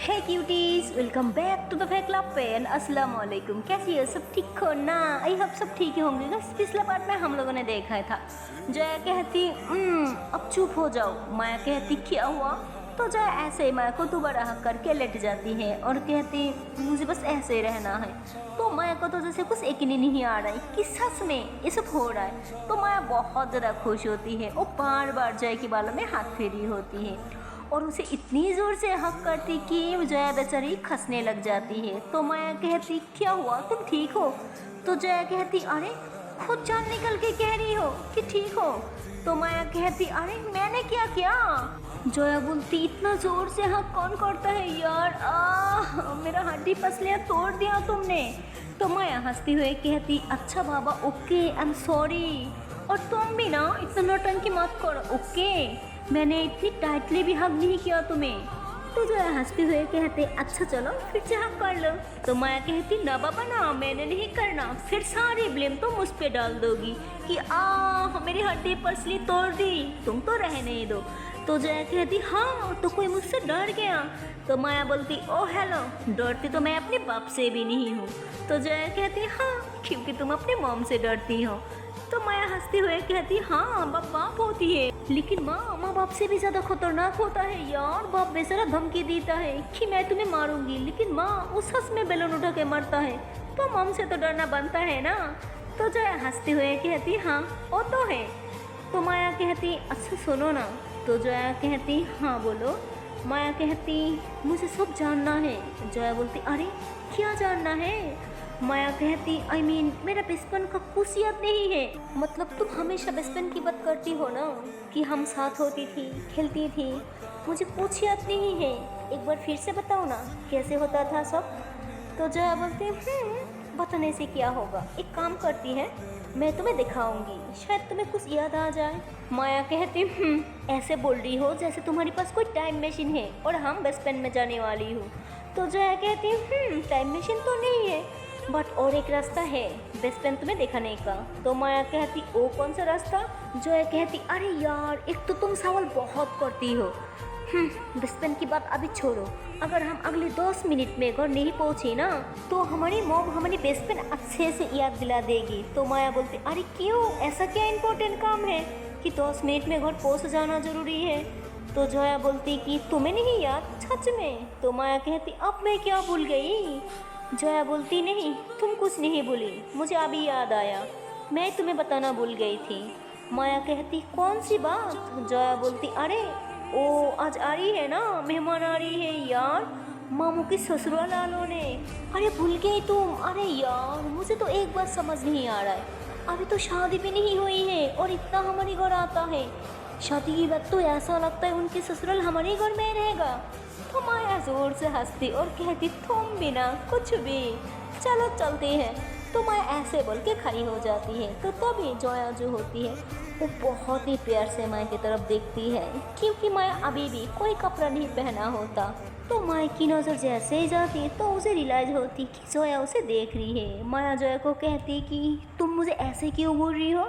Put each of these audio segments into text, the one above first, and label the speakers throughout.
Speaker 1: Hey cuties, welcome back to the fake club pen. अस्सलाम वालेकुम। कैसी है? सब ठीक हो ना? आई होप सब ठीक ही होंगे। पिछला पार्ट में हम लोगों ने देखा था जया कहती अब चुप हो जाओ। माया कहती क्या हुआ? तो जया ऐसे ही माया को दोबारा हक करके लेट जाती है और कहती मुझे बस ऐसे ही रहना है। तो माया को तो जैसे कुछ यकीन नहीं आ रहा है कि सच में ये सब हो रहा है। तो माया बहुत ज़्यादा खुश होती है और बार बार जया के बालों में हाथ फेरी होती है और उसे इतनी ज़ोर से हक करती कि जया बेचारी खसने लग जाती है। तो माया कहती क्या हुआ, तुम ठीक हो? तो जया कहती अरे खुद जान निकल के कह रही हो कि ठीक हो। तो माया कहती अरे मैंने क्या किया? जया बोलती इतना ज़ोर से हक कौन करता है यार, मेरा हड्डी पसलियाँ तोड़ दिया तुमने। तो माया हंसती हुए कहती अच्छा बाबा ओके, आई एम सॉरी। और तुम भी ना इतना नौटंकी मत करो ओके, मैंने इतनी टाइटली भी हक नहीं किया तुम्हें। तो जया हंसते हुए कहते अच्छा चलो फिर से हक कर लो। तो माया कहती ना बाबा ना, मैंने नहीं करना, फिर सारी ब्लेम तो मुझ पे डाल दोगी कि मेरी हड्डी पसली तोड़ दी, तुम तो रहने दो। तो जया कहती हाँ तो कोई मुझसे डर गया? तो माया बोलती ओ हेलो, डरती तो मैं अपने बाप से भी नहीं हूँ। तो जया कहती हाँ क्योंकि तुम अपने मॉम से डरती हो। तो माया हंसते हुए कहती हाँ बाप होती है, लेकिन माँ बाप से भी ज़्यादा खतरनाक होता है यार। बाप बेचारा धमकी देता है कि मैं तुम्हें मारूंगी, लेकिन माँ उस हंस में बेलून उठा के मरता है। तो मॉम से तो डरना बनता है ना। तो जया हंसते हुए कहती हाँ वो तो है। तो माया कहती अच्छा सुनो ना। तो जया कहती हाँ बोलो। माया कहती मुझे सब जानना है। जया बोलती अरे क्या जानना है? माया कहती आई मीन मेरा बचपन का कुछ याद नहीं है। मतलब तुम हमेशा बचपन की बात करती हो ना कि हम साथ होती थी, खेलती थी, मुझे कुछ याद नहीं है। एक बार फिर से बताओ ना कैसे होता था सब। तो जया बोलती बताने से क्या होगा, एक काम करती है मैं तुम्हें दिखाऊंगी, शायद तुम्हें कुछ याद आ जाए। माया कहती ऐसे बोल रही हो जैसे तुम्हारे पास कोई टाइम मशीन है और हम बचपन में जाने वाली हूँ। तो जया कहती टाइम मशीन तो नहीं है, बट और एक रास्ता है बचपन तुम्हें दिखाने का। तो माया कहती ओ कौन सा रास्ता? जया कहती अरे यार एक तो तुम सवाल बहुत करती हो। बचपन की बात अभी छोड़ो, अगर हम अगले 10 मिनट में घर नहीं पहुँचे ना तो हमारी मॉम हमारी बचपन अच्छे से याद दिला देगी। तो माया बोलती अरे क्यों, ऐसा क्या इम्पोर्टेंट काम है कि 10 मिनट में घर पहुँच जाना ज़रूरी है? तो जया बोलती कि तुम्हें नहीं याद सच में? तो माया कहती अब मैं क्या भूल गई? जया बोलती नहीं तुम कुछ नहीं भूली, मुझे अभी याद आया, मैं तुम्हें बताना भूल गई थी। माया कहती कौन सी बात? जया बोलती अरे ओ आज आ रही है ना, मेहमान आ रही है यार, मामू की ससुराल वालों ने। अरे भूल गई तुम? अरे यार मुझे तो एक बात समझ नहीं आ रहा है, अभी तो शादी भी नहीं हुई है और इतना हमारे घर आता है। शादी की बात तो ऐसा लगता है उनके ससुराल हमारे घर में रहेगा। तो माया जोर से हंसती और कहती तुम बिना कुछ भी, चलो चलते हैं। तो माया ऐसे बोल के खड़ी हो जाती है। तो तभी जया जो होती है वो बहुत ही प्यार से माया की तरफ देखती है क्योंकि माया अभी भी कोई कपड़ा नहीं पहना होता। तो माया की नज़र जैसे ही जाती तो उसे रियलाइज होती कि जया उसे देख रही है। माया जया को कहती कि तुम मुझे ऐसे क्यों बोल रही हो?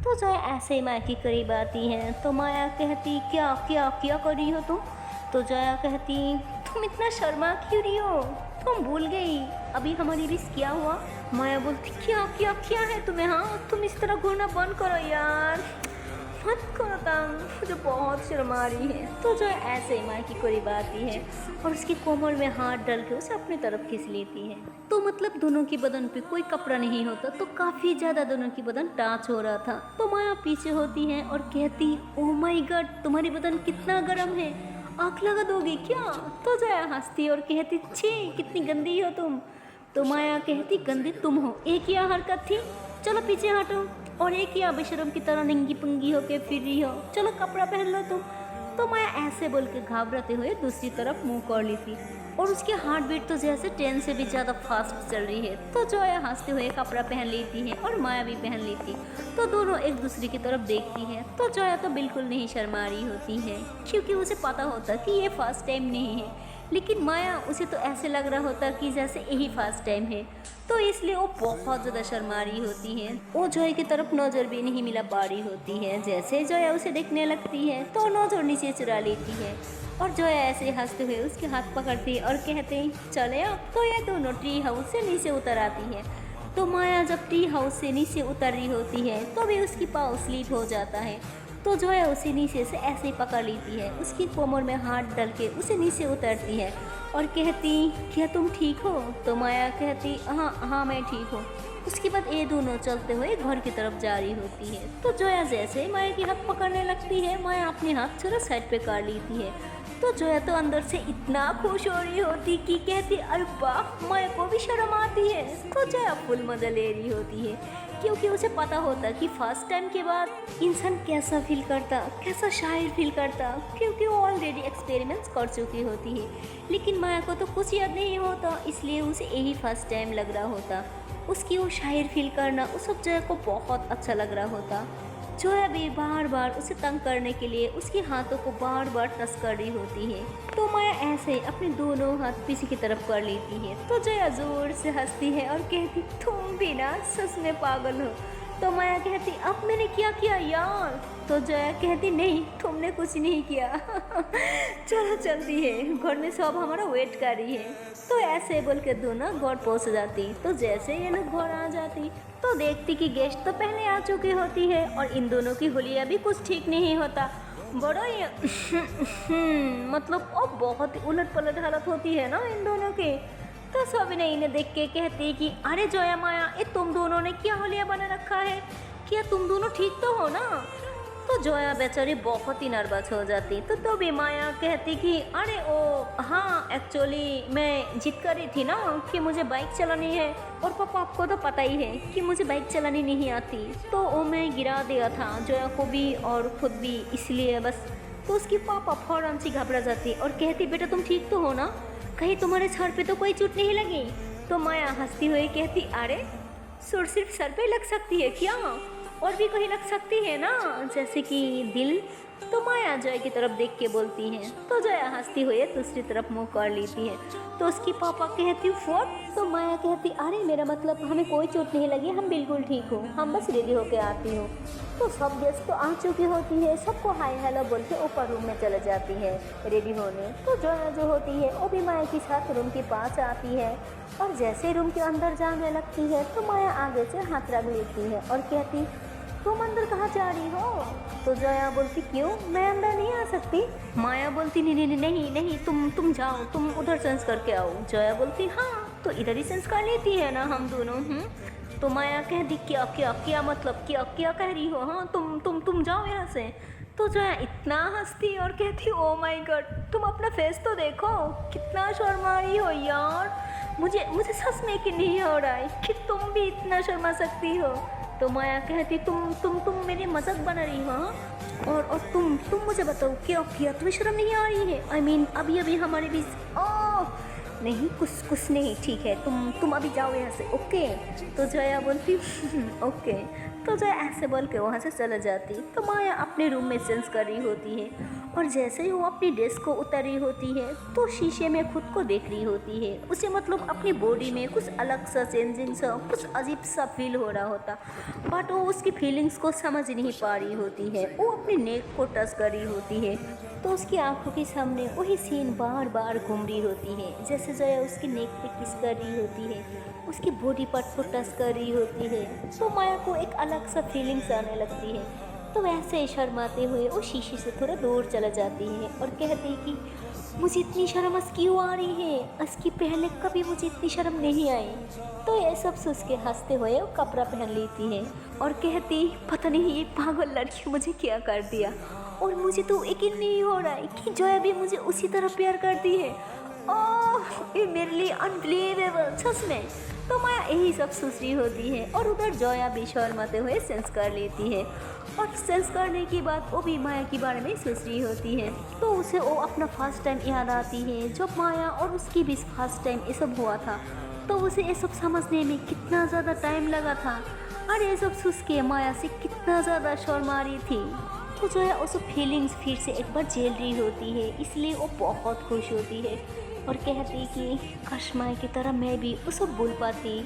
Speaker 1: तो जया ऐसे ही माया के करीब आती है। तो माया कहती क्या क्या क्या कर रही हो तुम? तो जया कहती तुम इतना शर्मा क्यों रही हो, तुम भूल गई अभी हमारी रिश्त क्या हुआ? माया बोलती क्या क्या क्या है तुम्हें? हाँ तुम इस तरह घूरना बंद करो यार, मत करो तंग, मुझे बहुत शर्मा रही है। तो जो ऐसे ही माया की करीब आती है और उसकी कोमर में हाथ डाल के उसे अपनी तरफ खींच लेती है। तो मतलब दोनों की बदन पे कोई कपड़ा नहीं होता तो काफ़ी ज़्यादा दोनों की बदन टच हो रहा था। तो माया पीछे होती है और कहती ओ माय गॉड तुम्हारी बदन कितना गर्म है, आँख लगा दोगी क्या? तो जया हंसती और कहती छी कितनी गंदी हो तुम। तो माया कहती गंदी तुम हो, एक यह हरकत थी, चलो पीछे हटो, और एक या बेशरम की तरह नंगी पुंगी होके फिर रही हो, चलो कपड़ा पहन लो तुम। तो माया ऐसे बोल के घबराते हुए दूसरी तरफ मुंह कर ली थी और उसकी हार्ट बीट तो जैसे 10 से भी ज़्यादा फास्ट चल रही है। तो जया हंसते हुए कपड़ा पहन लेती है और माया भी पहन लेती। तो दोनों एक दूसरे की तरफ देखती है। तो जया तो बिल्कुल नहीं शर्मा रही होती है क्योंकि उसे पता होता कि ये फर्स्ट टाइम नहीं है, लेकिन माया उसे तो ऐसे लग रहा होता कि जैसे यही फर्स्ट टाइम है। तो इसलिए वो बहुत ज़्यादा शर्मा रही होती है। वो जया की तरफ नज़र भी नहीं मिला पा रही होती है। जैसे जया उसे देखने लगती है तो नज़र नीचे चुरा लेती है और जोया ऐसे हंसते हुए उसके हाथ पकड़ती है और कहते हैं चले अब। तो ये दोनों ट्री हाउस से नीचे उतर आती है। तो माया जब ट्री हाउस से नीचे उतर रही होती है तो भी उसकी पाँव स्लिप हो जाता है। तो जोया उसे नीचे से ऐसे ही पकड़ लेती है, उसकी कोमर में हाथ डाल के उसे नीचे उतरती है और कहती क्या तुम ठीक हो। तो माया कहती हाँ हाँ मैं ठीक हूँ। उसके बाद ये दोनों चलते हुए घर की तरफ जा रही होती है। तो जोया जैसे ही माया की हाथ पकड़ने लगती है, माया अपने हाथ थोड़ा साइड पे कर लेती है। तो जोया तो अंदर से इतना खुश हो रही होती कि कहती अरे वाह माया को भी शर्म आती है। तो जोया फुल मजा ले रही होती है क्योंकि उसे पता होता कि फर्स्ट टाइम के बाद इंसान कैसा फील करता, कैसा शायर फील करता, क्योंकि वो ऑलरेडी एक्सपेरिमेंट्स कर चुकी होती है। लेकिन माया को तो कुछ याद नहीं होता, इसलिए उसे यही फर्स्ट टाइम लग रहा होता। उसकी वो शायर फील करना उस सब जोया को बहुत अच्छा लग रहा होता। जोया भी बार बार उसे तंग करने के लिए उसके हाथों को बार बार टच कर रही होती है। तो माया ऐसे अपने दोनों हाथ पीछे की तरफ कर लेती है। तो जोया जोर से हंसती है और कहती तुम भी ना सच में पागल हो। तो माया कहती अब मैंने क्या किया यार। तो जोया कहती नहीं तुमने कुछ नहीं किया चलो चलती है, घर में सब हमारा वेट कर रही है। तो ऐसे बोल के दोनों घर पहुंच जाती। तो जैसे ये लोग घर आ जाती तो देखती कि गेस्ट तो पहले आ चुकी होती है और इन दोनों की हुलिया भी कुछ ठीक नहीं होता। बड़ा ही मतलब अब बहुत ही उलट पलट हालत होती है ना इन दोनों की। तो सभी ने इन्हें देख के कहती कि अरे जोया माया ये तुम दोनों ने क्या हुलिया बना रखा है, क्या तुम दोनों ठीक तो हो ना। तो जोया बेचारी बहुत ही नर्वस हो जाती। तो भी माया कहती कि अरे ओ हाँ एक्चुअली मैं जिद कर रही थी ना कि मुझे बाइक चलानी है और पापा आपको तो पता ही है कि मुझे बाइक चलानी नहीं आती। तो वो मैं गिरा दिया था जोया को भी और खुद भी, इसलिए बस। तो उसकी पापा फौरन से घबरा जाती और कहती बेटा तुम ठीक तो हो ना, कहीं तुम्हारे सर पे तो कोई चोट नहीं लगी। तो माया हंसती हुई कहती अरे सिर्फ सर पे लग सकती है क्या, और भी कहीं लग सकती है ना, जैसे कि दिल। तो माया जोया की तरफ देख के बोलती है। तो जोया हंसती हुई दूसरी तरफ मुंह कर लेती है। तो उसकी पापा कहती व्हाट। तो माया कहती अरे मेरा मतलब हमें कोई चोट नहीं लगी, हम बिल्कुल ठीक हो, हम बस रेडी होके आती हूँ। तो सब गेस्ट तो आ चुकी होती है, सबको हाय हेलो बोल के ऊपर रूम में चले जाती है रेडी होने। तो जोया जो होती है वो भी माया के साथ रूम के पास आती है और जैसे रूम के अंदर जाने लगती है तो माया आगे से हाथ रख लेती है और कहती तुम अंदर कहाँ जा रही हो। तो जोया बोलती क्यों मैं अंदर नहीं आ सकती। माया बोलती नहीं तुम जाओ, तुम उधर सेंस करके आओ। जोया बोलती हाँ तो इधर ही सेंस कर लेती है ना हम दोनों। तो माया कहती क्या क्या क्या मतलब क्या क्या कह रही हो, हाँ तुम जाओ यहाँ से। तो जोया इतना हंसती और कहती ओ माय गॉड तुम अपना फेस तो देखो कितना शर्मा रही हो यार, मुझे सच में कि नहीं हो रहा है कि तुम भी इतना शर्मा सकती हो। तो माया कहती तुम मेरी मजाक बना रही हो हाँ? और तुम मुझे बताओ क्या किया, तुम्हें शर्म नहीं आ रही है। I mean, अभी हमारे बीच ओह नहीं कुछ नहीं ठीक है, तुम अभी जाओ यहाँ से ओके। तो जोया बोलती ओके। तो जोया ऐसे बोल के वहाँ से चला जाती। तो माया अपने रूम में चेंज कर रही होती है और जैसे ही वो अपनी ड्रेस को उतर रही होती है तो शीशे में खुद को देख रही होती है। उसे मतलब अपनी बॉडी में कुछ अलग सा चेंजिंग सा कुछ अजीब सा फील हो रहा होता, बट वो उसकी फीलिंग्स को समझ नहीं पा रही होती है। वो अपने नेक को टच कर रही होती है तो उसकी आंखों के सामने वही सीन बार बार घूम रही होती है। जैसे जोया उसकी नेक पे किस कर रही होती है, उसकी बॉडी पार्ट को टच कर रही होती है तो माया को एक अलग सा फीलिंग्स आने लगती है। तो वैसे ही शर्माते हुए वो शीशे से थोड़ा दूर चला जाती है और कहती है कि मुझे इतनी शर्म क्यों आ रही है, इसकी पहले कभी मुझे इतनी शर्म नहीं आई। तो ये सब सोच के हंसते हुए वो कपड़ा पहन लेती है और कहती पता नहीं ये पागल लड़की मुझे क्या कर दिया और मुझे तो यकीन नहीं हो रहा है कि जोया भी मुझे उसी तरह प्यार करती है। ओह ये मेरे लिए अनबिलीवेबल सच में। तो माया यही सब सोच रही होती है और उधर जोया भी शर्माते हुए सेंस कर लेती है और सेंस करने के बाद वो भी माया के बारे में सोच रही होती है। तो उसे वो अपना फर्स्ट टाइम याद आती है जब माया और उसकी भी फर्स्ट टाइम ये सब हुआ था। तो उसे ये सब समझने में कितना ज़्यादा टाइम लगा था और ये सब सोच के माया से कितना ज़्यादा शर्म आ रही थी। तो जो है उस फीलिंग्स फिर से एक बार झेल रही होती है, इसलिए वो बहुत खुश होती है और कहती कि काश माया की तरह मैं भी वो सब भूल पाती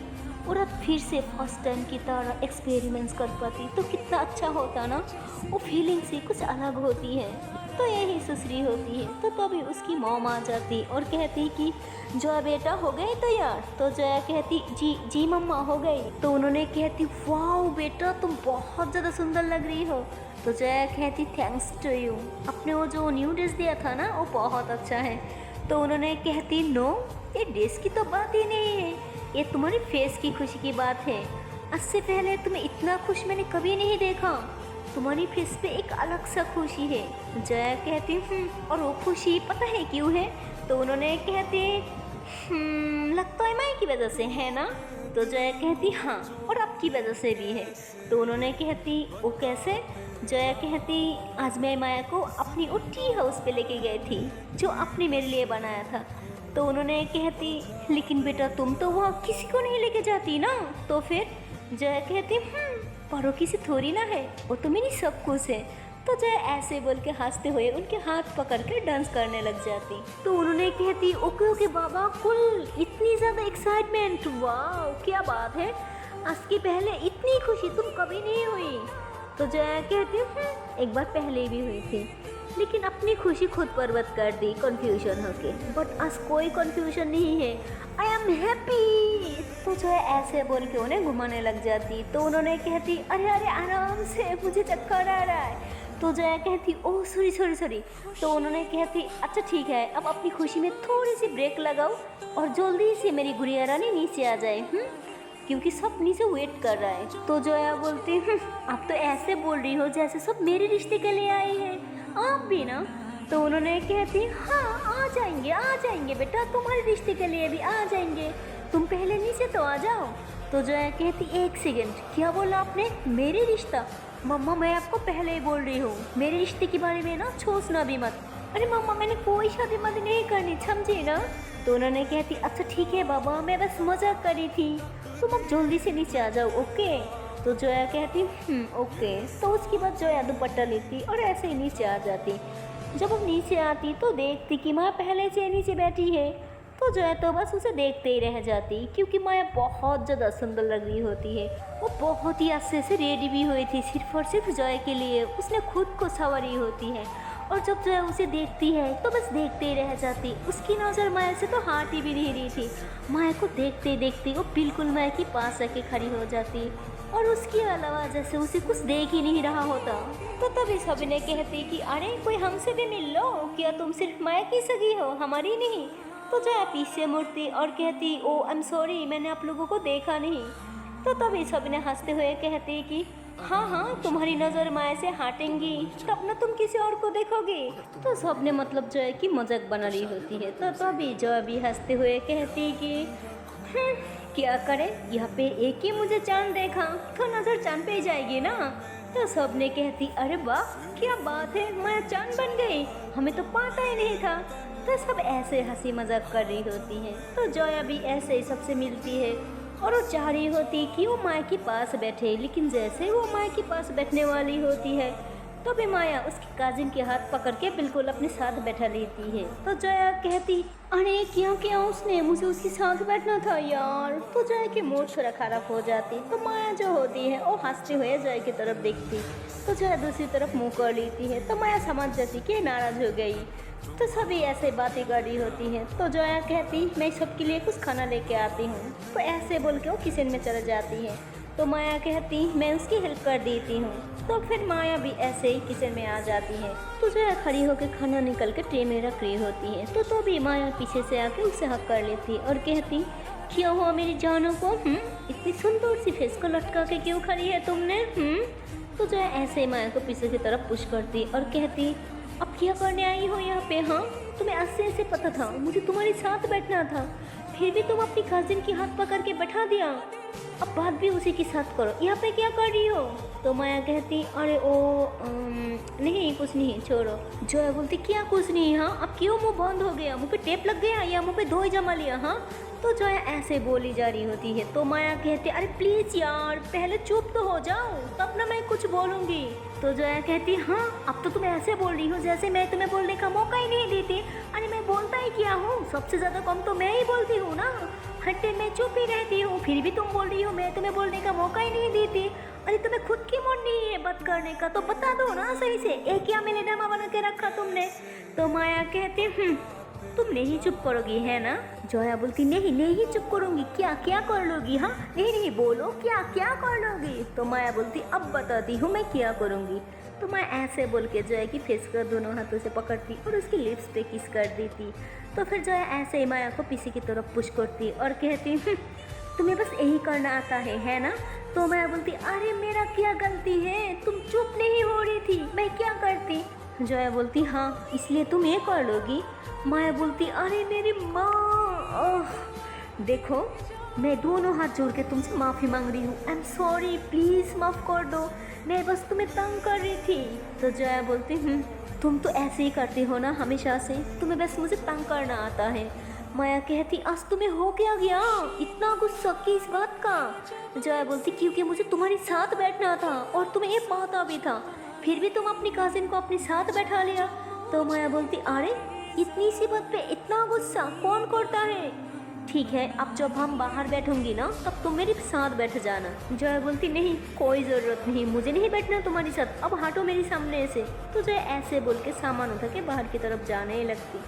Speaker 1: और अब फिर से फर्स्ट टाइम की तरह एक्सपेरिमेंट्स कर पाती तो कितना अच्छा होता ना। वो फीलिंग्स ही कुछ अलग होती है। तो यही सुसरी होती है। तो तभी उसकी मॉम आ जाती और कहती कि जोया बेटा हो गए तैयार। तो जोया कहती जी जी मम्मा हो गई। तो उन्होंने कहती वाह बेटा तुम बहुत ज़्यादा सुंदर लग रही हो। तो जोया कहती थैंक्स टू यू, आपने वो जो न्यू ड्रेस दिया था ना वो बहुत अच्छा है। तो उन्होंने कहती नो, ये ड्रेस की तो बात ही नहीं है, ये तुम्हारी फेस की खुशी की बात है। इससे पहले तुम्हें इतना खुश मैंने कभी नहीं देखा, तुम्हारी फेस पे एक अलग सा खुशी है। जया कहती और वो खुशी पता है क्यों है? तो उन्होंने कहते लगता है माई की वजह से है ना? तो जया कहती हाँ और आपकी वजह से भी है। तो उन्होंने कहती वो कैसे? जया कहती आज मैं माया को अपनी वो टी हाउस पे लेके गई थी जो आपने मेरे लिए बनाया था। तो उन्होंने कहती लेकिन बेटा तुम तो वहाँ किसी को नहीं लेके जाती ना। तो फिर जया कहती पर किसी थोड़ी ना है, वो तो मेरी सब कुछ है। तो जया ऐसे बोल के हंसते हुए उनके हाथ पकड़ के डांस करने लग जाती। तो उन्होंने कहती ओके ओके बाबा कुल, इतनी ज़्यादा एक्साइटमेंट, वाह क्या बात है, आज के पहले इतनी खुशी तुम कभी नहीं हुई। तो जया कहती एक बार पहले भी हुई थी, लेकिन अपनी खुशी खुद पर्वत कर दी कन्फ्यूजन होके, बट आज कोई कन्फ्यूजन नहीं है, आई एम हैप्पी। तो जो है ऐसे बोल के उन्हें घुमाने लग जाती। तो उन्होंने कहती अरे अरे आराम से, मुझे चक्कर आ रहा है। तो जया कहती ओह सॉरी सॉरी सॉरी। तो उन्होंने कहती अच्छा ठीक है, अब अपनी खुशी में थोड़ी सी ब्रेक लगाओ और जल्दी से मेरी गुड़िया रानी नीचे आ जाए, क्योंकि सब नीचे वेट कर रहा है। तो जया बोलती आप तो ऐसे बोल रही हो जैसे सब मेरे रिश्ते के लिए आई है, आप भी ना। तो उन्होंने कहती हाँ आ जाएंगे बेटा, तुम्हारे रिश्ते के लिए भी आ जाएंगे, तुम पहले नीचे तो आ जाओ। तो जया कहती एक सेकंड, क्या बोला आपने? मेरे रिश्ता? मम्मा मैं आपको पहले ही बोल रही हूँ, मेरे रिश्ते के बारे में ना सोचना भी मत। अरे मम्मा मैंने कोई शादी मत नहीं करनी, समझी ना। तो उन्होंने कहती अच्छा ठीक है बाबा, मैं बस मजाक करी थी, तुम अब जल्दी से नीचे आ जाओ ओके। तो जोया कहती ओके। तो उसके बाद जोया दुपट्टा लेती और ऐसे ही नीचे आ जाती। जब वो नीचे आती तो देखती कि माया पहले से नीचे बैठी है। तो जोया तो बस उसे देखते ही रह जाती, क्योंकि माया बहुत ज़्यादा सुंदर लग रही होती है। वो बहुत ही अच्छे से रेडी भी हुई थी सिर्फ और सिर्फ जोया के लिए, उसने खुद को संवारी होती है। और जब जोया उसे देखती है तो बस देखते ही रह जाती। उसकी नज़र माया से तो हटी भी नहीं रही थी। माया को देखते देखते वो बिल्कुल माया के पास आके खड़ी हो जाती और उसके अलावा जैसे उसे कुछ देख ही नहीं रहा होता। तो तभी सभी ने कहती कि अरे कोई हमसे भी मिल लो, क्या तुम सिर्फ माया की सगी हो, हमारी नहीं। तो जया पीछे मुड़ती और कहती ओ आई एम सॉरी, मैंने आप लोगों को देखा नहीं। तो तभी सभी ने हंसते हुए कहती कि हाँ तुम्हारी नज़र माया से हटेंगी तब ना तुम किसी और को देखोगे। तो सब ने मतलब जो है कि मजाक बना रही होती है। तो तभी जो भी हंसते हुए कहती कि क्या करें, यहाँ पे एक ही मुझे चांद देखा तो नज़र चांद पे ही जाएगी ना। तो सब ने कहती अरे वाह क्या बात है, माया चांद बन गई, हमें तो पता ही नहीं था। तो सब ऐसे हंसी मजाक कर रही होती है। तो जोया भी ऐसे ही सबसे मिलती है और वो चाह रही होती कि वो माया के पास बैठे, लेकिन जैसे वो माया के पास बैठने वाली होती है तो भी माया उसकी काजिन के हाथ पकड़ के बिल्कुल अपने साथ बैठा लेती है। तो जोया कहती अरे क्या किया उसने, मुझे उसके साथ बैठना था यार। तो जोया की मूड थोड़ा खराब हो जाती। तो माया जो होती है वो हंसते हुए जोया की तरफ देखती। तो जोया दूसरी तरफ मुँह कर लेती है। तो माया समझ जाती कि नाराज़ हो गई। तो सभी ऐसे बातें कर रही होती हैं। तो जोया कहती मैं सबके लिए कुछ खाना लेके आती हूँ। तो ऐसे बोल के वो किचन में चले जाती है। तो माया कहती मैं उसकी हेल्प कर देती हूँ। तो फिर माया भी ऐसे ही किचन में आ जाती है। तो जोया खड़ी होकर खाना निकल के ट्रे में रख रही होती है। तो भी माया पीछे से आके उसे हक कर लेती और कहती क्या हुआ मेरी जानों को, इतनी सुंदर सी फेस को लटका के क्यों खड़ी है तुमने। तो जोया ऐसे ही माया को पीछे की तरफ पुश करती और कहती अब क्या करने आई हो यहाँ पे। हाँ तुम्हें ऐसे पता था मुझे तुम्हारे साथ बैठना था, फिर भी तुम अपनी कजिन की हाथ पकड़ के बैठा दिया, अब बात भी उसी के साथ करो, यहाँ पे क्या कर रही हो। तो माया कहती अरे ओ नहीं कुछ नहीं छोड़ो। जोया बोलती क्या कुछ नहीं। हाँ अब क्यों मुंह बंद हो गया, मुँह पे टेप लग गया या मुँह पे धोई जमा लिया। हाँ तो तो जोया ऐसे बोली जा रही होती है। तो माया कहती अरे प्लीज यार पहले चुप तो हो जाओ तब ना मैं कुछ बोलूंगी। तो जोया कहती हाँ अब तो तुम ऐसे बोल रही हो जैसे मैं तुम्हें बोलने का मौका ही नहीं देती। अरे मैं बोलता ही क्या हूँ, सबसे ज्यादा कम तो मैं ही बोलती हूँ ना। हट्टे मैं चुप ही रहती हूँ, फिर भी तुम बोल रही हो मैं तुम्हें बोलने का मौका ही नहीं देती। अरे तुम्हें खुद की मन नहीं है बात करने का तो बता दो ना सही से, एक क्या मेले ड्रामा बना के रखा तुमने। तो माया कहती तुम नहीं चुप करोगी है ना। जोया बोलती नहीं नहीं चुप करूंगी, क्या क्या कर लोगी, हाँ नहीं नहीं बोलो क्या क्या कर लोगी। तो माया बोलती अब बताती हूँ मैं क्या करूंगी। तो मैं ऐसे बोल के जोया की फेस को दोनों हाथों से पकड़ती और उसकी लिप्स पे किस कर देती। तो फिर जोया ऐसे ही माया को पीछे की तरफ पुश करती और कहती तुम्हें बस यही करना आता है ना। तो माया बोलती अरे मेरा क्या गलती है, तुम चुप नहीं हो रही थी, मैं क्या करती। जोया बोलती हाँ इसलिए तुम ये कर लोगी। माया बोलती अरे मेरी माँ, देखो मैं दोनों हाथ जोड़ के तुमसे माफ़ी मांग रही हूँ, आई एम सॉरी प्लीज़ माफ़ कर दो, मैं बस तुम्हें तंग कर रही थी। तो जोया बोलती तुम तो ऐसे ही करती हो ना हमेशा से, तुम्हें बस मुझे तंग करना आता है। माया कहती आज तुम्हें हो क्या गया, इतना गुस्सा किस बात का। जोया बोलती क्योंकि मुझे तुम्हारे साथ बैठना था और तुम्हें ये पता भी था, फिर भी तुम अपनी कजिन को अपने साथ बैठा लिया। तो माया बोलती अरे इतनी सी बात पे इतना गुस्सा कौन करता है, ठीक है अब जब हम बाहर बैठूंगी ना तब तुम मेरे साथ बैठ जाना। जोया बोलती नहीं कोई ज़रूरत नहीं, मुझे नहीं बैठना तुम्हारे साथ, अब हटो मेरे सामने से। तो जोया ऐसे बोल के सामान उठा के बाहर की तरफ जाने लगती।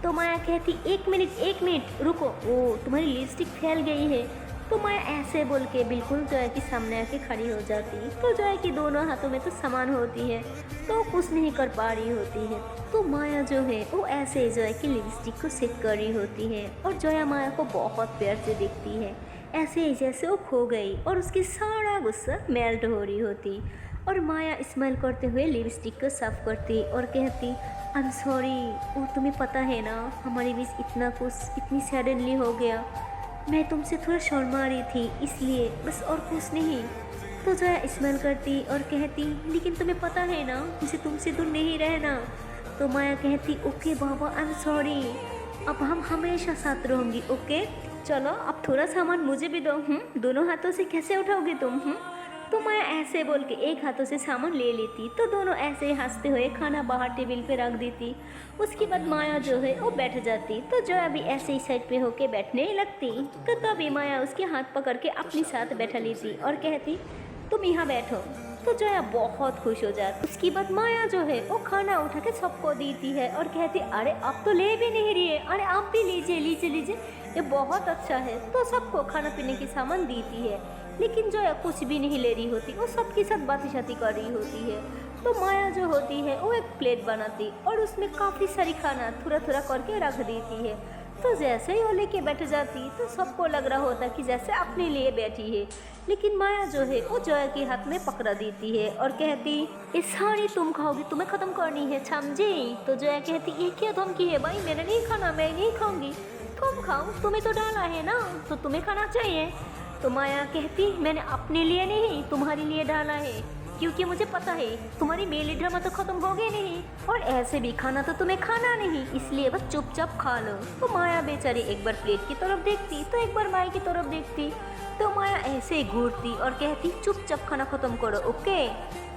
Speaker 1: तो माया कहती एक मिनट रुको, वो तुम्हारी लिपस्टिक फैल गई है। तो माया ऐसे बोल के बिल्कुल जोया के सामने आके खड़ी हो जाती। तो जोया की दोनों हाथों में तो सामान होती है तो कुछ नहीं कर पा रही होती है। तो माया जो है वो ऐसे जोया की लिपस्टिक को सेट कर रही होती है और जोया माया को बहुत प्यार से देखती है, ऐसे ही जैसे वो खो गई और उसकी सारा गुस्सा मेल्ट हो रही होती। और माया स्माइल करते हुए लिपस्टिक को साफ करती और कहती आई एम सॉरी, वो तुम्हें पता है ना हमारे बीच इतना कुछ इतनी सडनली हो गया, मैं तुमसे थोड़ा शर्मा रही थी इसलिए, बस और कुछ नहीं। तो जोया स्माइल करती और कहती लेकिन तुम्हें पता है ना मुझे तुमसे दूर नहीं रहना। तो माया कहती okay Baba I am sorry, अब हम हमेशा साथ रहूँगी ओके। चलो अब थोड़ा सामान मुझे भी दो, दोनों हाथों से कैसे उठाओगे तुम। तो माया ऐसे बोल के एक हाथों से सामान ले लेती। तो दोनों ऐसे ही हंसते हुए खाना बाहर टेबल पे रख देती। उसके बाद माया जो है वो बैठ जाती। तो जोया भी ऐसे ही साइड पे होके बैठने लगती। तो तभी माया उसके हाथ पकड़ के अपने साथ बैठा लेती और कहती तुम यहाँ बैठो। तो जोया बहुत खुश हो जाती। उसके बाद माया जो है वो खाना उठा के सबको देती है और कहती अरे आप तो ले भी नहीं रही है, अरे आप भी लीजिए लीजिए लीजिए, ये बहुत अच्छा है। तो सबको खाना पीने की सामान देती है, लेकिन जोया कुछ भी नहीं ले रही होती, वो सबके साथ बातें शाती कर रही होती है। तो माया जो होती है वो एक प्लेट बनाती और उसमें काफ़ी सारी खाना थोड़ा थोड़ा करके रख देती है। तो जैसे ही वो लेके बैठ जाती तो सबको लग रहा होता कि जैसे अपने लिए बैठी है, लेकिन माया जो है वो जोया के हाथ में पकड़ा देती है और कहती ये सारी तुम खाओगी, तुम्हें ख़त्म करनी है समझी। तो जोया कहती ये क्या धमकी है भाई, मैंने नहीं खाना, मैं नहीं खाऊंगी, तुम खाओ, तुम्हें तो डाला है ना तो तुम्हें खाना चाहिए। तो माया कहती मैंने अपने लिए नहीं तुम्हारे लिए डाला है, क्योंकि मुझे पता है तुम्हारी मेली ड्रामा तो खत्म हो गई नहीं और ऐसे भी खाना तो तुम्हें खाना नहीं, इसलिए बस चुपचाप खा लो। तो माया बेचारी एक बार प्लेट की तरफ देखती तो एक बार माया की तरफ देखती। तो माया ऐसे ही घूरती और कहती चुपचाप खाना खत्म करो ओके।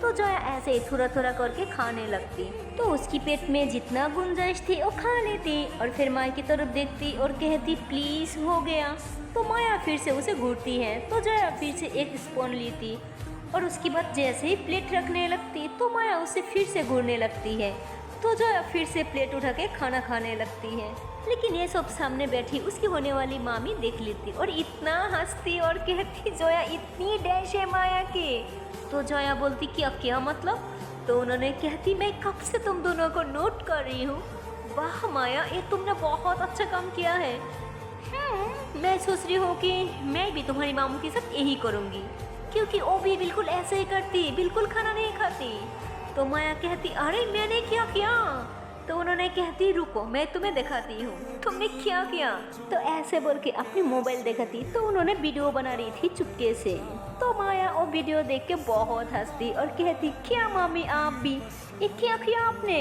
Speaker 1: तो जोया ऐसे ही थोड़ा थोड़ा करके खाने लगती। तो उसकी पेट में जितना गुंजाइश थी वो खा लेती और फिर माया की तरफ देखती और कहती प्लीज हो गया। तो माया फिर से उसे घूरती है। तो जोया फिर से एक स्पून लेती और उसके बाद जैसे ही प्लेट रखने लगती तो माया उसे फिर से घूरने लगती है। तो जोया फिर से प्लेट उठा के खाना खाने लगती है, लेकिन ये सब सामने बैठी उसकी होने वाली मामी देख लेती और इतना हंसती और कहती जोया इतनी डैश है माया की। तो जोया बोलती क्या क्या मतलब। तो उन्होंने कहती मैं कब से तुम दोनों को नोट कर रही हूँ, वाह माया ये तुमने बहुत अच्छा काम किया है। मैं सोच रही हूँ कि मैं भी तुम्हारी मामू के साथ यही करूँगी, क्योंकि वो भी बिल्कुल ऐसे ही करती, बिल्कुल खाना नहीं खाती। तो माया कहती अरे मैंने क्या किया। तो उन्होंने कहती रुको मैं तुम्हें दिखाती हूँ तुमने क्या किया। तो ऐसे बोल के अपनी मोबाइल दिखाती। तो उन्होंने वीडियो बना रही थी चुपके से। तो माया वो वीडियो देख के बहुत हंसती और कहती क्या मामी आप भी ये क्या किया आपने,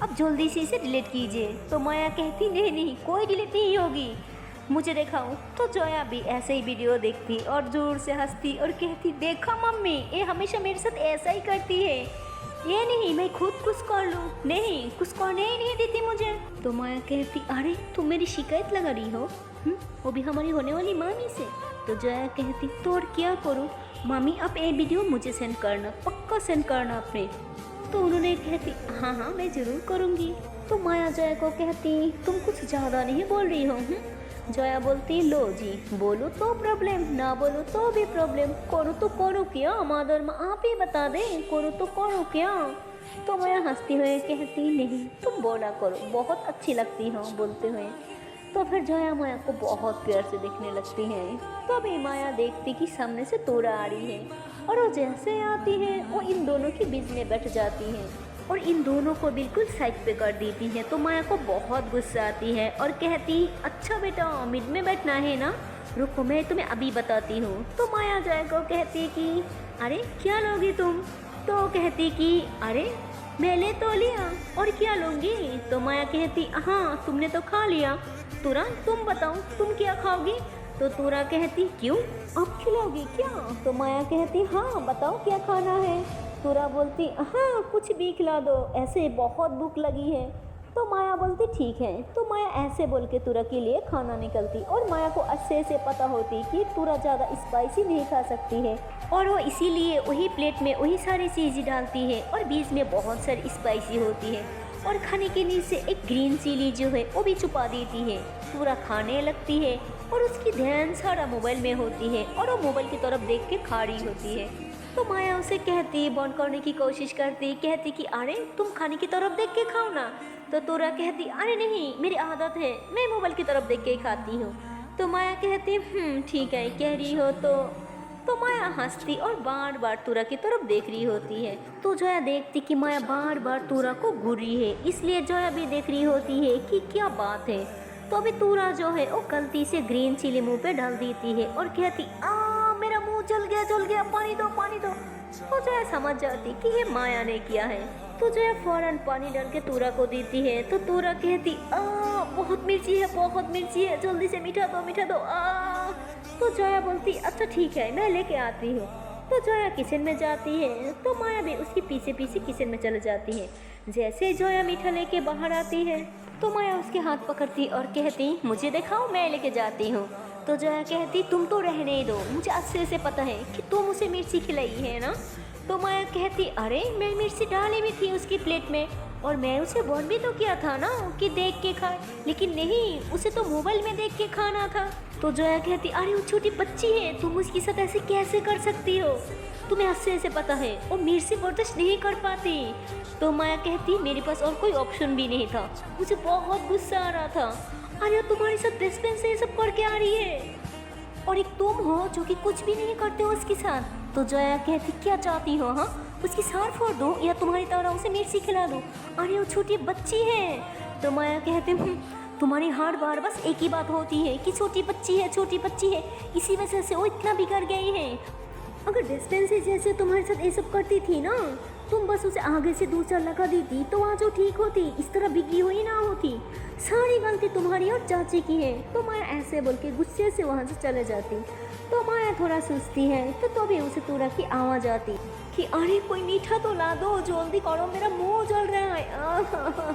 Speaker 1: अब जल्दी से इसे डिलीट कीजिए। तो माया कहती नहीं नहीं कोई डिलीट नहीं होगी, मुझे दिखाओ। तो जोया भी ऐसे ही वीडियो देखती और जोर से हंसती और कहती, देखा मम्मी, ये हमेशा मेरे साथ ऐसा ही करती है, ये नहीं मैं खुद कुछ कर लूँ, नहीं कुछ करने ही नहीं देती मुझे। तो माया कहती, अरे तुम मेरी शिकायत लगा रही हो, वो भी हमारी होने वाली मामी से। तो जोया कहती, तो और क्या करूँ मामी, अब ये वीडियो मुझे सेंड करना, पक्का सेंड करना अपने। तो उन्होंने कहती, हाँ हाँ मैं ज़रूर करूँगी। तो माया जोया को कहती, तुम कुछ ज़्यादा नहीं बोल रही हो। जोया बोलती, लो जी, बोलो तो प्रॉब्लम, ना बोलो तो भी प्रॉब्लम, करो तो करो क्या मादर माँ, आप ही बता दें, करो तो करो क्या। तो माया हंसती हुए कहती, नहीं तुम बोला करो, बहुत अच्छी लगती हो बोलते हुए। तो फिर जोया माया को बहुत प्यार से देखने लगती है। तो अभी माया देखती कि सामने से तोरा आ रही है और वो जैसे आती है वो इन दोनों के बीच में बैठ जाती है और इन दोनों को बिल्कुल साइड पे कर देती है। तो माया को बहुत गुस्सा आती है और कहती, अच्छा बेटा मिड में बैठना है ना, रुको मैं तुम्हें अभी बताती हूँ। तो माया जोया को कहती कि अरे क्या लोगी तुम। तो कहती कि अरे मैं ले तो लिया और क्या लूँगी। तो माया कहती, हाँ तुमने तो खा लिया, तुरा तुम बताओ तुम क्या खाओगी। तो तुरा कहती, क्यों अब खिलाओगी क्या। तो माया कहती, हाँ बताओ क्या खाना है। तुरा बोलती, हाँ कुछ भी खिला दो, ऐसे बहुत भूख लगी है। तो माया बोलती, ठीक है। तो माया ऐसे बोल के तुरा के लिए खाना निकलती और माया को अच्छे से पता होती कि तुरा ज़्यादा स्पाइसी नहीं खा सकती है और वो इसीलिए वही प्लेट में वही सारी चीज़ें डालती है और बीच में बहुत सारी स्पाइसी होती है और खाने के नीचे एक ग्रीन चिली जो है वो भी छुपा देती है। पूरा खाने लगती है और उसकी ध्यान सारा मोबाइल में होती है और वो मोबाइल की तरफ देख के खा रही होती है। तो माया उसे कहती, बंद करने की कोशिश करती, कहती कि अरे तुम खाने की तरफ देख के खाओ ना। तो तोरा कहती, अरे नहीं मेरी आदत है, मैं मोबाइल की तरफ देख के ही खाती हूँ। तो माया कहती, ठीक है कह रही हो तो माया हंसती और बार बार तुरा की तरफ देख रही होती है। तो जोया देखती कि माया बार बार तुरा को घूर रही है, इसलिए जोया भी देख रही होती है कि क्या बात है। तो अभी तुरा जो है वो गलती से ग्रीन चिली मुंह पे डाल देती है और कहती, मेरा मुंह जल गया, पानी दो पानी दो। तो जोया समझ जाती कि ये माया ने किया है। तो जोया फौरन पानी डाल के तुरा को देती है। तो तुरा कहती, बहुत मिर्ची है, जल्दी से मीठा दो। तो जोया बोलती, अच्छा ठीक है मैं लेके आती हूँ। तो जोया किचन में जाती है तो माया भी उसके पीछे पीछे किचन में चले जाती है। जैसे जोया मीठा लेके बाहर आती है तो माया उसके हाथ पकड़ती और कहती, मुझे दिखाओ मैं लेके जाती हूँ। तो जोया कहती, तुम तो रहने ही दो, मुझे अच्छे से पता है कि तुम उसे मिर्ची खिलाई है ना। तो माया कहती, अरे मैं मिर्ची डाली भी थी उसकी प्लेट में और मैं उसे बोल भी तो किया था ना कि देख के खाए, लेकिन नहीं, उसे तो मोबाइल में देख के खाना था। तो जोया कहती, अरे वो छोटी बच्ची है, तुम उसके साथ ऐसे कैसे कर सकती हो, तुम्हें अच्छे से पता है वो मिर्ची बर्दाश्त नहीं कर पाती। तो माया कहती, मेरे पास और कोई ऑप्शन भी नहीं था, मुझे बहुत गुस्सा आ रहा था। अरे तुम्हारे साथ डस्टबिन से ये सब करके आ रही है और एक तुम हो जो कि कुछ भी नहीं करते हो उसके साथ। तो जोया कहती, क्या चाहती हो, हाँ उसकी सार फोड़ दूँ या तुम्हारी तरह उसे मिर्ची खिला दूँ, अरे वो छोटी बच्ची है। तो माया कहती, तुम्हारी हर बार बस एक ही बात होती है कि छोटी बच्ची है, इसी वजह से वो इतना बिगड़ गई है। अगर डस्टबिन से जैसे तुम्हारे साथ ये सब करती थी ना, तुम बस उसे आगे से दूसरा लगा देती तो आज वो ठीक होती, इस तरह बिगड़ी हुई ना होती। सारी गलती तुम्हारी और चाची की है। तो माया ऐसे बोल के गुस्से से वहाँ से चले जाती। तो माया थोड़ा सुस्ती है तो भी उसे तुरा की आवाज़ आती कि अरे कोई मीठा तो ला दो, जल्दी करो मेरा मुंह जल रहा है।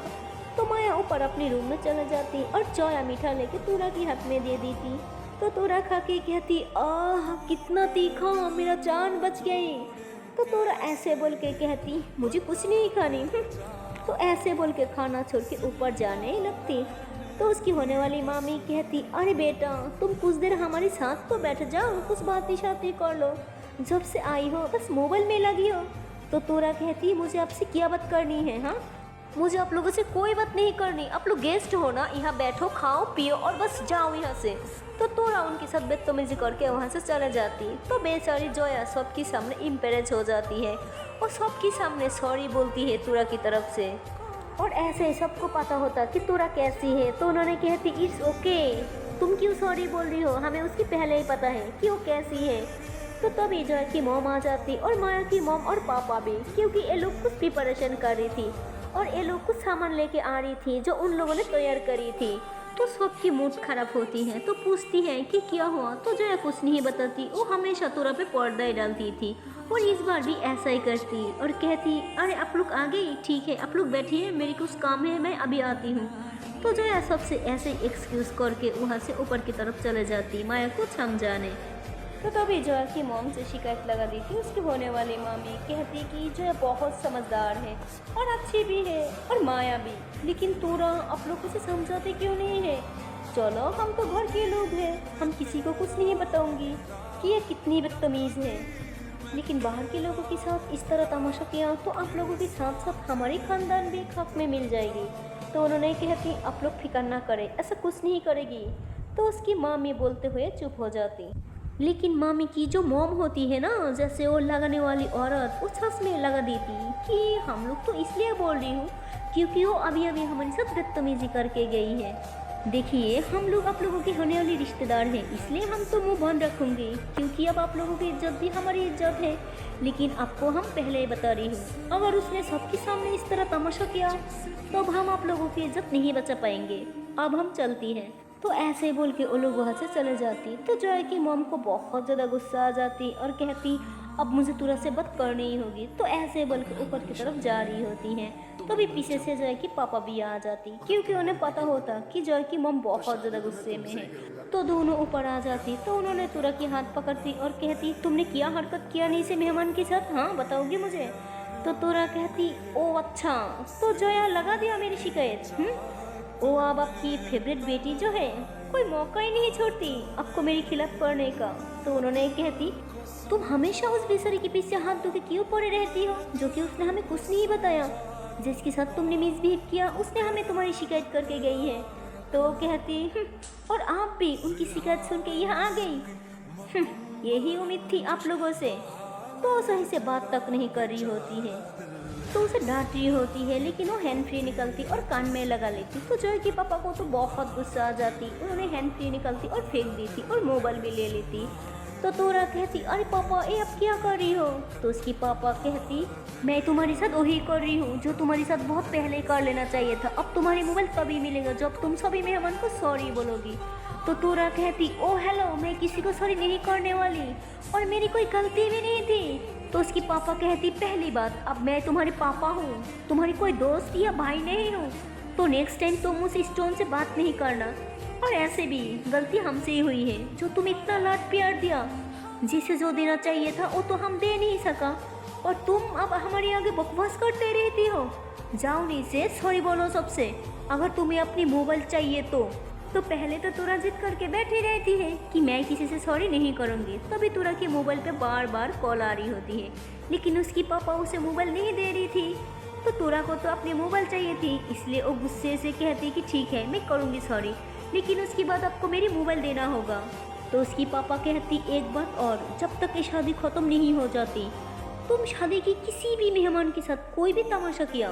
Speaker 1: तो माया ऊपर अपने रूम में चले जाती और जोया मीठा लेके तुरा के हाथ में दे देती। तो तुरा खा के कहती, कितना तीखा, मेरा जान बच गई। तो तुरा ऐसे बोल के कहती, मुझे कुछ नहीं खानी। तो ऐसे बोल के खाना छोड़ के ऊपर जाने लगती। तो उसकी होने वाली मामी कहती, अरे बेटा तुम कुछ देर हमारे साथ तो बैठ जाओ, कुछ बातें शाती कर लो, जब से आई हो बस मोबाइल में लगी हो। तो तुरा कहती, मुझे आपसे क्या बात करनी है, हाँ मुझे आप लोगों से कोई बात नहीं करनी, आप लोग गेस्ट हो ना, यहाँ बैठो खाओ पियो और बस जाओ यहाँ से। तो तोरा उनके साथ बदतमीजी करके वहाँ से चले जाती। तो बेचारी जोया सबके सामने इम्प्रेस हो जाती है और सबके सामने सॉरी बोलती है तुरा की तरफ से। और ऐसे सबको पता होता कि तुरा कैसी है तो उन्होंने कहती, इट्स ओके, तुम क्यों सॉरी बोल रही हो, हमें उसकी पहले ही पता है कि वो कैसी है। तो तभी जोया की मॉम आ जाती और माया की मॉम और पापा भी, क्योंकि ये लोग कुछ प्रिपरेशन कर रही थी और ये लोग कुछ सामान लेके आ रही थी जो उन लोगों ने तैयार करी थी। तो सबकी मूड खराब होती है, तो पूछती है कि क्या हुआ, तो जया कुछ नहीं बताती। वो हमेशा तोरा पे पर्दा ही डालती थी और इस बार भी ऐसा ही करती और कहती अरे आप लोग आ गए, ठीक है आप लोग बैठिए, मेरी कुछ काम है, मैं अभी आती हूँ। तो जया सबसे ऐसे एक्सक्यूज़ करके वहाँ से ऊपर की तरफ चले जाती, माया को समझाने। तो तभी जया की मॉम से शिकायत लगा दी थी उसकी होने वाली मामी। कहती कि जया बहुत समझदार है और अच्छी भी है और माया भी, लेकिन तोरा आप लोग उसे समझाते क्यों नहीं है। चलो हम तो घर के लोग हैं, हम किसी को कुछ नहीं बताऊंगी कि ये कितनी बदतमीज़ है, लेकिन बाहर के लोगों के साथ इस तरह तमाशा किया तो आप लोगों के साथ साथ हमारे खानदान भी खौफ में मिल जाएगी। तो उन्होंने कहती आप लोग फिक्र ना करें, ऐसा कुछ नहीं करेगी। तो उसकी मामी बोलते हुए चुप हो जाती। लेकिन मामी की जो मॉम होती है ना, जैसे वो लगाने वाली औरत, वो सच में लगा देती कि हम लोग तो इसलिए बोल रही हूँ क्योंकि वो अभी अभी हमारे साथ बदतमीजी करके गई है। देखिए हम लोग आप लोगों के होने वाले रिश्तेदार हैं, इसलिए हम तो मुंह बंद रखूँगी क्योंकि अब आप लोगों की इज्जत भी हमारी इज्जत है। लेकिन आपको हम पहले ही बता रही हूँ, अगर उसने सबके सामने इस तरह तमाशा किया तो अब हम आप लोगों की इज्जत नहीं बचा पाएंगे। अब हम चलती हैं। तो ऐसे बोल के वो लोग वहाँ से चले जाती। तो जॉय की मॉम को बहुत ज़्यादा गुस्सा आ जाती और कहती अब मुझे तुरंत से बात करनी ही होगी। तो ऐसे बोल के ऊपर की तरफ जा रही होती हैं। तो भी पीछे से जॉय की पापा भी आ जाती क्योंकि उन्हें पता होता कि जॉय की मॉम बहुत ज़्यादा गुस्से में है। तो दोनों ऊपर आ जाती। तो उन्होंने तुरंत की हाथ पकड़ती और कहती तुमने क्या हरकत किया नहीं से मेहमान के साथ, हाँ बताओगी मुझे। तो तुरा कहती ओ अच्छा, तो जया लगा दिया मेरी शिकायत। वो अब आपकी फेवरेट बेटी जो है कोई मौका ही नहीं छोड़ती आपको मेरे खिलाफ पढ़ने का। तो उन्होंने कहती तुम हमेशा उस बेचारी के पीछे हाथ धो के क्यों पड़े रहती हो, जो कि उसने हमें कुछ नहीं बताया, जिसके साथ तुमने मिसबिहेव किया उसने हमें तुम्हारी शिकायत करके गई है। तो वो कहती और आप भी उनकी शिकायत सुन के यहाँ आ गई, यही उम्मीद थी आप लोगों से। तो सही से बात तक नहीं कर रही होती है, तो उसे डांट रही होती है, लेकिन वो हैंड फ्री निकलती और कान में लगा लेती। तो जॉय के पापा को तो बहुत गुस्सा आ जाती, उन्होंने हैंड फ्री निकलती और फेंक दी थी और मोबाइल भी ले लेती। तो तोरा कहती अरे पापा ये अब क्या कर रही हो। तो उसकी पापा कहती मैं तुम्हारे साथ वही कर रही हूँ जो तुम्हारे साथ बहुत पहले कर लेना चाहिए था। अब तुम्हारी मोबाइल तभी मिलेगा जब तुम सभी मेहमान को सॉरी बोलोगी। तो तोरा कहती ओ हेलो, मैं किसी को सॉरी नहीं करने वाली और मेरी कोई गलती भी नहीं थी। तो उसकी पापा कहती पहली बात अब मैं तुम्हारे पापा हूँ, तुम्हारी कोई दोस्त या भाई नहीं हूँ। तो नेक्स्ट टाइम तुम उस स्टोन से बात नहीं करना। और ऐसे भी गलती हमसे ही हुई है, जो तुम इतना लाड प्यार दिया, जिसे जो देना चाहिए था वो तो हम दे नहीं सका और तुम अब हमारे आगे बकवास करते रहती हो। जाओ नीचे सॉरी बोलो सबसे। अगर तुम्हें अपनी मोबाइल चाहिए तो पहले तो तुरा जिद करके बैठी रहती है कि मैं किसी से सॉरी नहीं करूँगी, तभी तुरा के मोबाइल पे बार बार कॉल आ रही होती है, लेकिन उसकी पापा उसे मोबाइल नहीं दे रही थी। तो तुरा को तो अपनी मोबाइल चाहिए थी, इसलिए वो गुस्से से कहती कि ठीक है मैं करूँगी सॉरी, लेकिन उसके बाद आपको मेरी मोबाइल देना होगा। तो उसकी पापा कहती एक बात और, जब तक ये शादी ख़त्म नहीं हो जाती तुम शादी की किसी भी मेहमान के साथ कोई भी तमाशा किया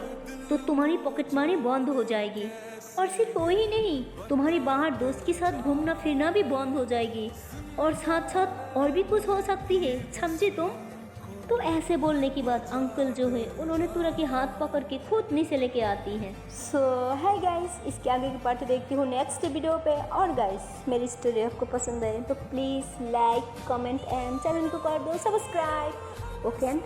Speaker 1: तो तुम्हारी पॉकेट मनी बंद हो जाएगी। और सिर्फ वही नहीं, तुम्हारी बाहर दोस्त के साथ घूमना फिरना भी बंद हो जाएगी और साथ साथ और भी कुछ हो सकती है, समझे तुम। तो ऐसे बोलने के बाद अंकल जो है उन्होंने तुरा के हाथ पकड़ के खुद नीचे लेके आती हैं। सो हाय गाइस, इसके आगे की पार्ट देखती हूँ नेक्स्ट वीडियो पे। और गाइस मेरी स्टोरी आपको पसंद आए तो please like comment and channel को कर दो सब्सक्राइब। ओके।